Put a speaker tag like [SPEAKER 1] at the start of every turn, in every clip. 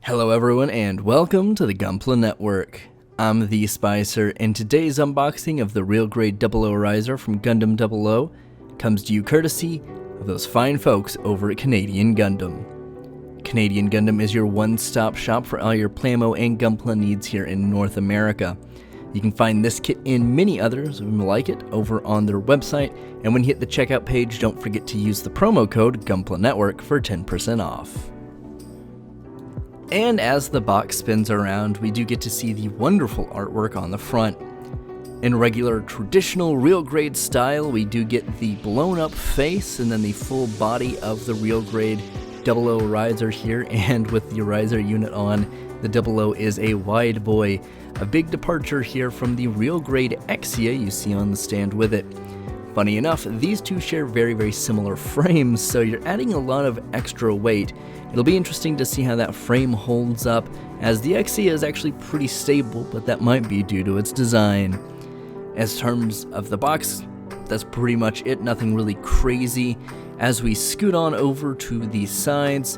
[SPEAKER 1] Hello everyone and welcome to the Gunpla Network. I'm the Spicer and today's unboxing of the Real Grade 00 Riser from Gundam 00 comes to you courtesy of those fine folks over at Canadian Gundam. Canadian Gundam is your one-stop shop for all your Plamo and Gunpla needs here in North America. You can find this kit and many others like it over on their website, and when you hit the checkout page, don't forget to use the promo code Gunpla Network for 10% off. And as the box spins around, we do get to see the wonderful artwork on the front. In regular traditional real grade style, we do get the blown up face and then the full body of the real grade 00 riser here, and with the riser unit on, the 00 is a wide boy. A big departure here from the real grade Exia you see on the stand with it. Funny enough, these two share very similar frames, so you're adding a lot of extra weight. It'll be interesting to see how that frame holds up, as the Exia is actually pretty stable, but that might be due to its design. As terms of the box, that's pretty much it, nothing really crazy. As we scoot on over to the sides,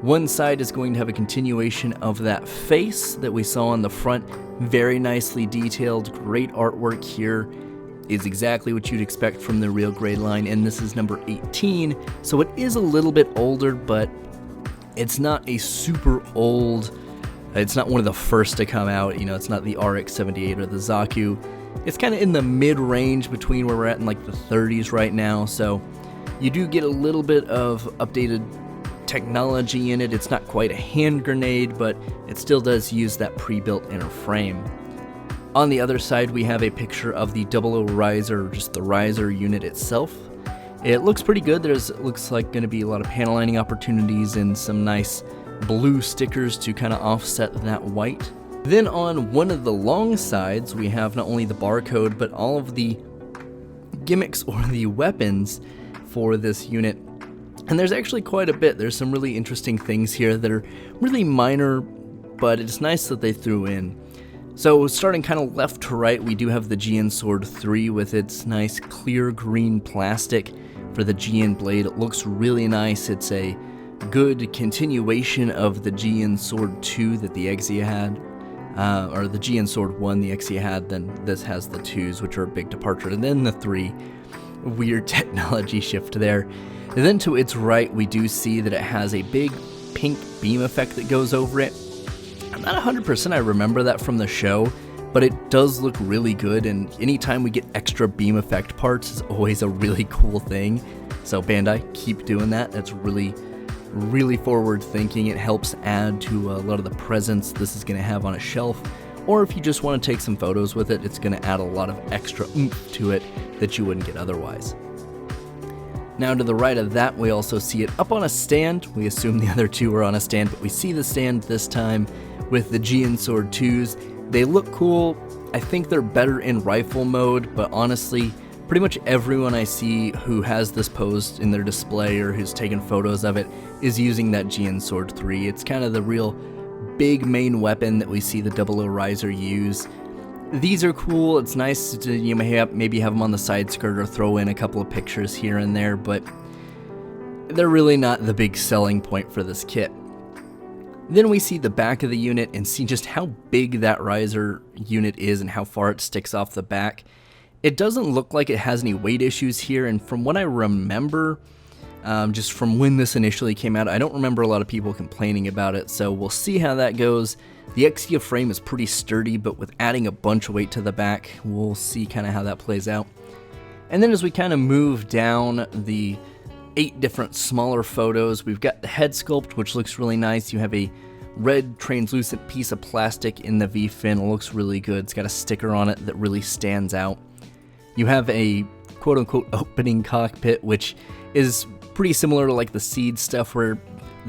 [SPEAKER 1] one side is going to have a continuation of that face that we saw on the front, very nicely detailed, great artwork here. Is exactly what you'd expect from the real grade line, and this is number 18, so it is a little bit older, but it's not a super old, it's not one of the first to come out, you know, it's not the RX-78 or the Zaku. It's kind of in the mid-range between where we're at in like the 30s right now, so you do get a little bit of updated technology in it. It's not quite a hand grenade, but it still does use that pre-built inner frame. On the other side, we have a picture of the 00 riser, just the riser unit itself. It looks pretty good. Looks like going to be a lot of panel lining opportunities and some nice blue stickers to kind of offset that white. Then on one of the long sides, we have not only the barcode, but all of the gimmicks or the weapons for this unit. And there's actually quite a bit. There's some really interesting things here that are really minor, but it's nice that they threw in. So starting kind of left to right, we do have the GN Sword 3 with its nice clear green plastic for the GN blade. It looks really nice. It's a good continuation of the GN Sword 2 that the Exia had, or the GN Sword 1 the Exia had. Then this has the 2s, which are a big departure, and then the 3. Weird technology shift there. And then to its right, we do see that it has a big pink beam effect that goes over it. I'm not 100% I remember that from the show, but it does look really good, and anytime we get extra beam effect parts is always a really cool thing. So Bandai, keep doing that. That's really forward thinking. It helps add to a lot of the presence this is going to have on a shelf, or if you just want to take some photos with it, it's going to add a lot of extra oomph to it that you wouldn't get otherwise. Now to the right of that, we also see it up on a stand. We assume the other two are on a stand, but we see the stand this time with the GN Sword 2s. They look cool. I think they're better in rifle mode, but honestly, pretty much everyone I see who has this posed in their display or who's taken photos of it is using that GN Sword 3. It's kind of the real big main weapon that we see the 00 riser use. These are cool. It's nice to maybe have them on the side skirt or throw in a couple of pictures here and there, but they're really not the big selling point for this kit. Then we see the back of the unit and see just how big that riser unit is and how far it sticks off the back. It doesn't look like it has any weight issues here, and from what I remember, just from when this initially came out, I don't remember a lot of people complaining about it, so we'll see how that goes. The Exia frame is pretty sturdy, but with adding a bunch of weight to the back, we'll see kind of how that plays out. And then as we kind of move down the 8 different smaller photos, we've got the head sculpt, which looks really nice. You have a red translucent piece of plastic in the V-fin. It looks really good. It's got a sticker on it that really stands out. You have a quote-unquote opening cockpit, which is pretty similar to like the Seed stuff, where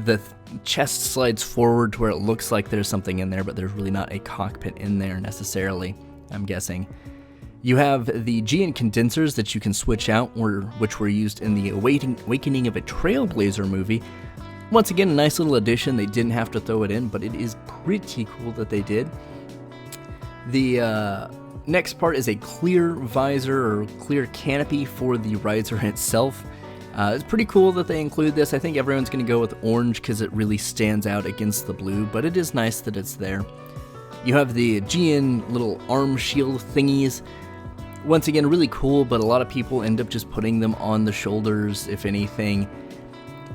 [SPEAKER 1] the chest slides forward to where it looks like there's something in there, but there's really not a cockpit in there necessarily, I'm guessing. You have the GN condensers that you can switch out, which were used in the Awakening of a Trailblazer movie. Once again, a nice little addition. They didn't have to throw it in, but it is pretty cool that they did. The next part is a clear visor or clear canopy for the riser itself. It's pretty cool that they include this. I think everyone's going to go with orange because it really stands out against the blue, but it is nice that it's there. You have the GN little arm shield thingies. Once again, really cool, but a lot of people end up just putting them on the shoulders, if anything.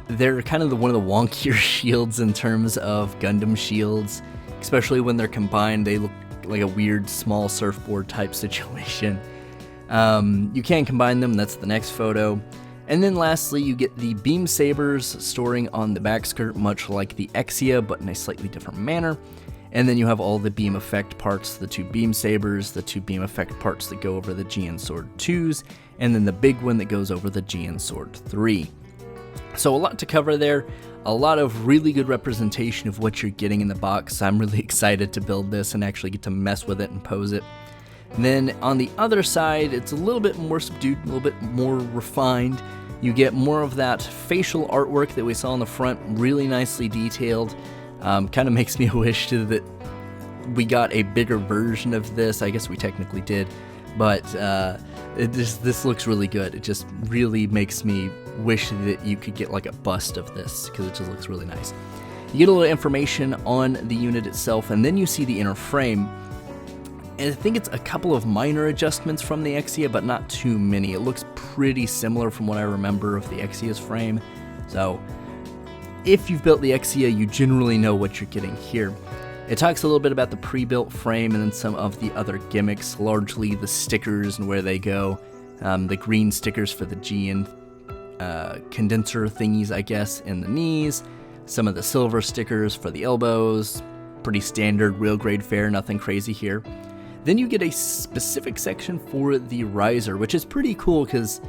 [SPEAKER 1] They're kind of one of the wonkier shields in terms of Gundam shields, especially when they're combined. They look like a weird small surfboard type situation. You can combine them, that's the next photo. And then lastly, you get the beam sabers storing on the back skirt, much like the Exia, but in a slightly different manner. And then you have all the beam effect parts, the two beam sabers, the two beam effect parts that go over the GN Sword 2s, and then the big one that goes over the GN Sword 3. So a lot to cover there, a lot of really good representation of what you're getting in the box. I'm really excited to build this and actually get to mess with it and pose it. And then on the other side, it's a little bit more subdued, a little bit more refined. You get more of that facial artwork that we saw on the front, really nicely detailed. Kind of makes me wish that we got a bigger version of this. I guess we technically did, but this looks really good. It just really makes me wish that you could get like a bust of this because it just looks really nice. You get a little information on the unit itself, and then you see the inner frame. And I think it's a couple of minor adjustments from the Exia, but not too many. It looks pretty similar from what I remember of the Exia's frame. So if you've built the Exia, you generally know what you're getting here. It talks a little bit about the pre-built frame and then some of the other gimmicks, largely the stickers and where they go. The green stickers for the GN condenser thingies, I guess, in the knees. Some of the silver stickers for the elbows. Pretty standard, real grade fare, nothing crazy here. Then you get a specific section for the riser, which is pretty cool because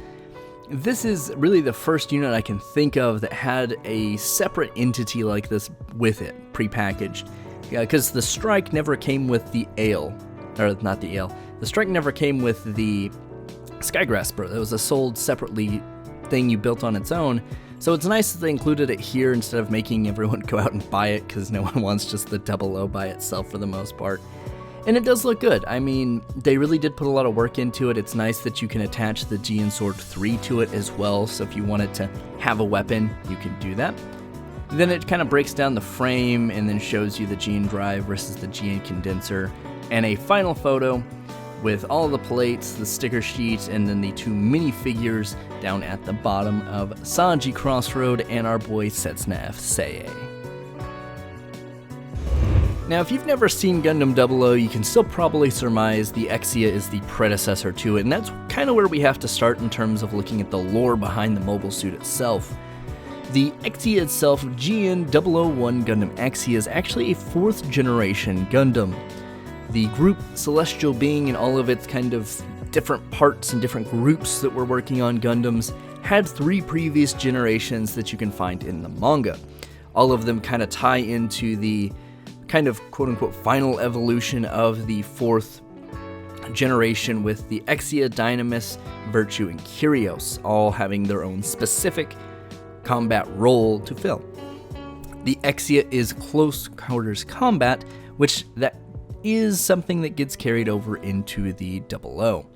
[SPEAKER 1] this is really the first unit I can think of that had a separate entity like this with it, prepackaged. Because the Strike never came with the Ale, or not the Ale, the Strike never came with the Skygrasper. That was a sold separately thing you built on its own. So it's nice that they included it here instead of making everyone go out and buy it, because no one wants just the 00 by itself for the most part. And it does look good. I mean, they really did put a lot of work into it. It's nice that you can attach the GN Sword 3 to it as well, so if you wanted to have a weapon, you can do that. Then it kind of breaks down the frame and then shows you the GN drive versus the GN condenser, and a final photo with all the plates, the sticker sheet, and then the two minifigures down at the bottom of Saji Crossroad and our boy Setsuna F Seiei. Now, if you've never seen Gundam 00, you can still probably surmise the Exia is the predecessor to it, and that's kind of where we have to start in terms of looking at the lore behind the mobile suit itself. The Exia itself, GN-001 Gundam Exia, is actually a 4th generation Gundam. The group Celestial Being and all of its kind of different parts and different groups that were working on Gundams had 3 previous generations that you can find in the manga. All of them kind of tie into the kind of quote-unquote final evolution of the 4th generation, with the Exia, Dynamis, Virtue, and Kyrios all having their own specific combat role to fill. The Exia is close quarters combat, which that is something that gets carried over into the 00.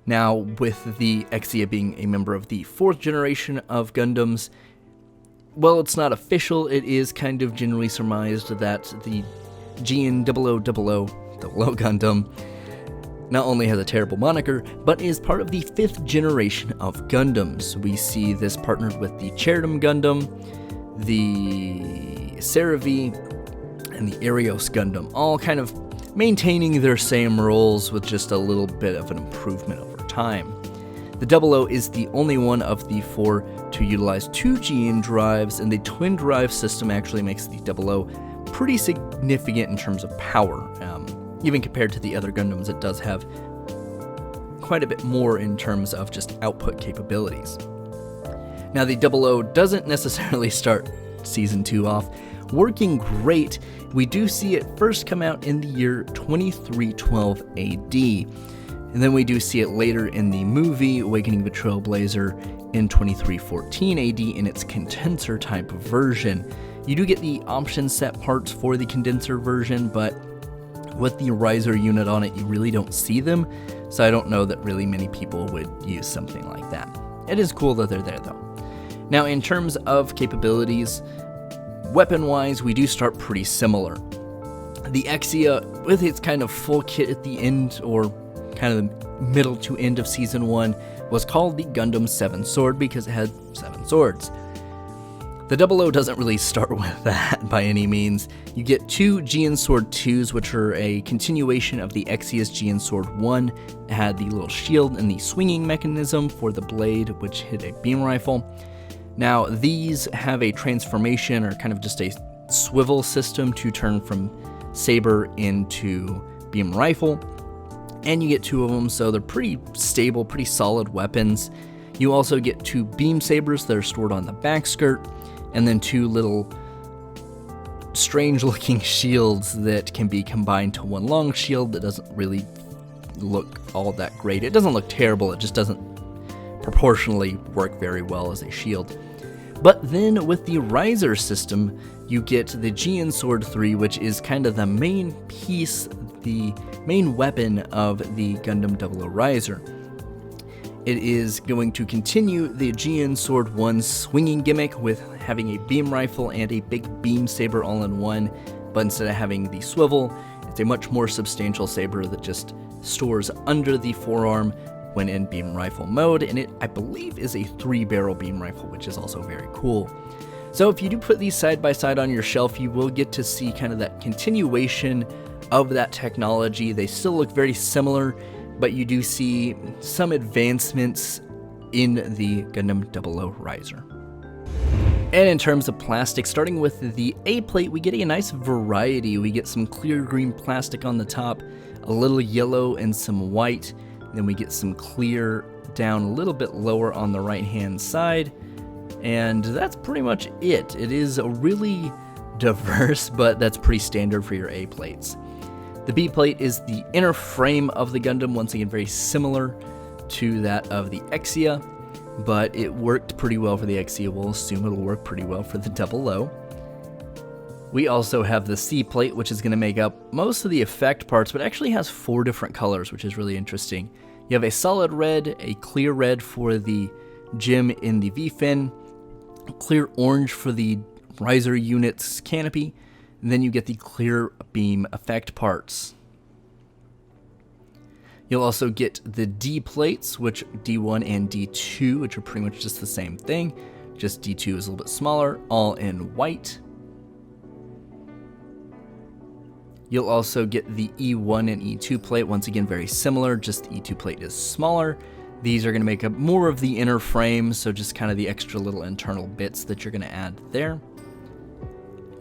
[SPEAKER 1] Now, with the Exia being a member of the 4th generation of Gundams, well, it's not official. It is kind of generally surmised that the GN-0000 Gundam not only has a terrible moniker, but is part of the 5th generation of Gundams. We see this partnered with the Cherubim Gundam, the Cerevi, and the Arios Gundam, all kind of maintaining their same roles with just a little bit of an improvement over time. The 00 is the only one of the 4 to utilize 2 GN drives, and the twin drive system actually makes the 00 pretty significant in terms of power. Even compared to the other Gundams, it does have quite a bit more in terms of just output capabilities. Now, the 00 doesn't necessarily start Season 2 off working great. We do see it first come out in the year 2312 AD, and then we do see it later in the movie Awakening of a Trailblazer in 2314 AD in its condenser type version. You do get the option set parts for the condenser version, but with the riser unit on it, you really don't see them, so I don't know that really many people would use something like that. It is cool that they're there though. Now, in terms of capabilities, weapon-wise, we do start pretty similar. The Exia, with its kind of full kit at the end, or kind of the middle to end of Season 1, was called the Gundam 7 Sword because it had 7 swords. The 00 doesn't really start with that by any means. You get 2 GN Sword 2s, which are a continuation of the Exia's GN Sword 1. It had the little shield and the swinging mechanism for the blade, which hit a beam rifle. Now, these have a transformation, or kind of just a swivel system to turn from saber into beam rifle. And you get 2 of them, so they're pretty stable, pretty solid weapons. You also get 2 beam sabers that are stored on the back skirt, and then 2 little strange looking shields that can be combined to one long shield that doesn't really look all that great. It doesn't look terrible, it just doesn't proportionally work very well as a shield. But then with the riser system, you get the GN Sword 3, which is kind of the main piece, the main weapon of the Gundam 00 riser. It is going to continue the GN Sword 1 swinging gimmick with having a beam rifle and a big beam saber all in one, but instead of having the swivel, it's a much more substantial saber that just stores under the forearm when in beam rifle mode, and it, I believe, is a 3-barrel beam rifle, which is also very cool. So if you do put these side by side on your shelf, you will get to see kind of that continuation of that technology. They still look very similar, but you do see some advancements in the Gundam 00 riser. And in terms of plastic, starting with the A plate, we get a nice variety. We get some clear green plastic on the top, a little yellow and some white. Then we get some clear down a little bit lower on the right hand side. And that's pretty much it. It is really diverse, but that's pretty standard for your A plates. The B plate is the inner frame of the Gundam, once again very similar to that of the Exia, but it worked pretty well for the Exia. We'll assume it'll work pretty well for the 00. We also have the C plate, which is going to make up most of the effect parts, but actually has 4 different colors, which is really interesting. You have a solid red, a clear red for the gem in the V-fin, clear orange for the riser unit's canopy, and then you get the clear beam effect parts. You'll also get the D plates, which D1 and D2, which are pretty much just the same thing, just D2 is a little bit smaller, all in white. You'll also get the E1 and E2 plate, once again very similar, just the E2 plate is smaller. These are going to make up more of the inner frame, so just kind of the extra little internal bits that you're going to add there.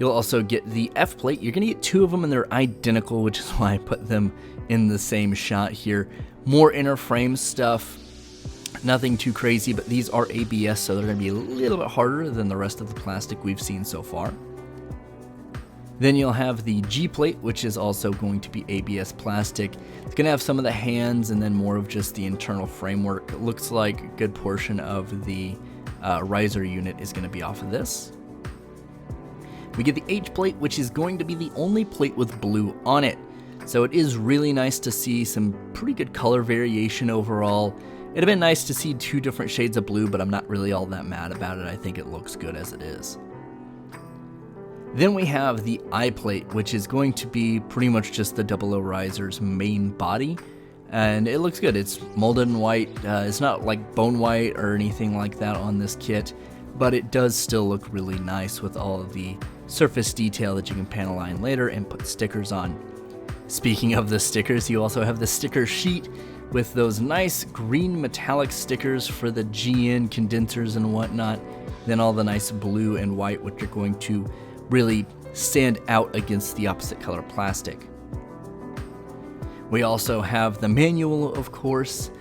[SPEAKER 1] You'll also get the F plate. You're going to get 2 of them and they're identical, which is why I put them in the same shot here. More inner frame stuff, nothing too crazy, but these are ABS, so they're going to be a little bit harder than the rest of the plastic we've seen so far. Then you'll have the G plate, which is also going to be ABS plastic. It's going to have some of the hands and then more of just the internal framework. It looks like a good portion of the riser unit is going to be off of this. We get the H plate, which is going to be the only plate with blue on it. So it is really nice to see some pretty good color variation overall. It'd have been nice to see 2 different shades of blue, but I'm not really all that mad about it. I think it looks good as it is. Then we have the I plate, which is going to be pretty much just the 00 riser's main body. And it looks good. It's molded in white. It's not like bone white or anything like that on this kit, but it does still look really nice with all of the surface detail that you can panel line later and put stickers on. Speaking of the stickers, you also have the sticker sheet with those nice green metallic stickers for the GN condensers and whatnot. Then all the nice blue and white, which are going to really stand out against the opposite color plastic. We also have the manual, of course,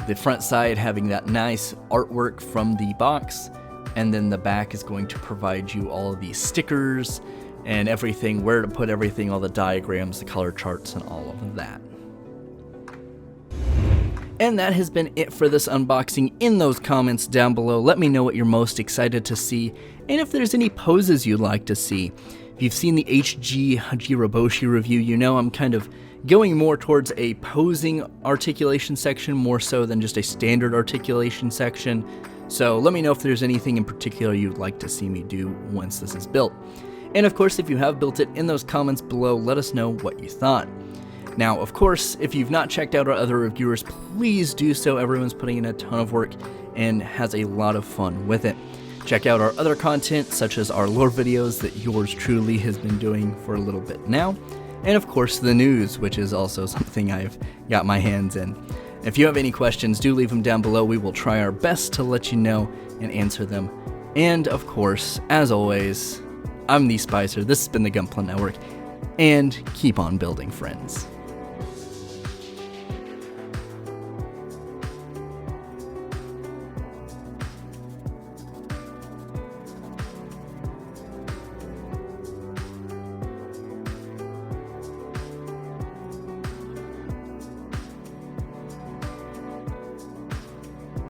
[SPEAKER 1] the front side having that nice artwork from the box, and then the back is going to provide you all of these stickers and everything, where to put everything, all the diagrams, the color charts, and all of that. And that has been it for this unboxing. In those comments down below, let me know what you're most excited to see, and if there's any poses you'd like to see. If you've seen the HG Hajiroboshi review, you know I'm kind of going more towards a posing articulation section, more so than just a standard articulation section. So let me know if there's anything in particular you'd like to see me do once this is built. And of course, if you have built it, in those comments below, let us know what you thought. Now, of course, if you've not checked out our other reviewers, please do so. Everyone's putting in a ton of work and has a lot of fun with it. Check out our other content, such as our lore videos that yours truly has been doing for a little bit now. And of course, the news, which is also something I've got my hands in. If you have any questions, do leave them down below. We will try our best to let you know and answer them. And of course, as always, I'm the Spicer. This has been the Gunpla Network, and keep on building, friends.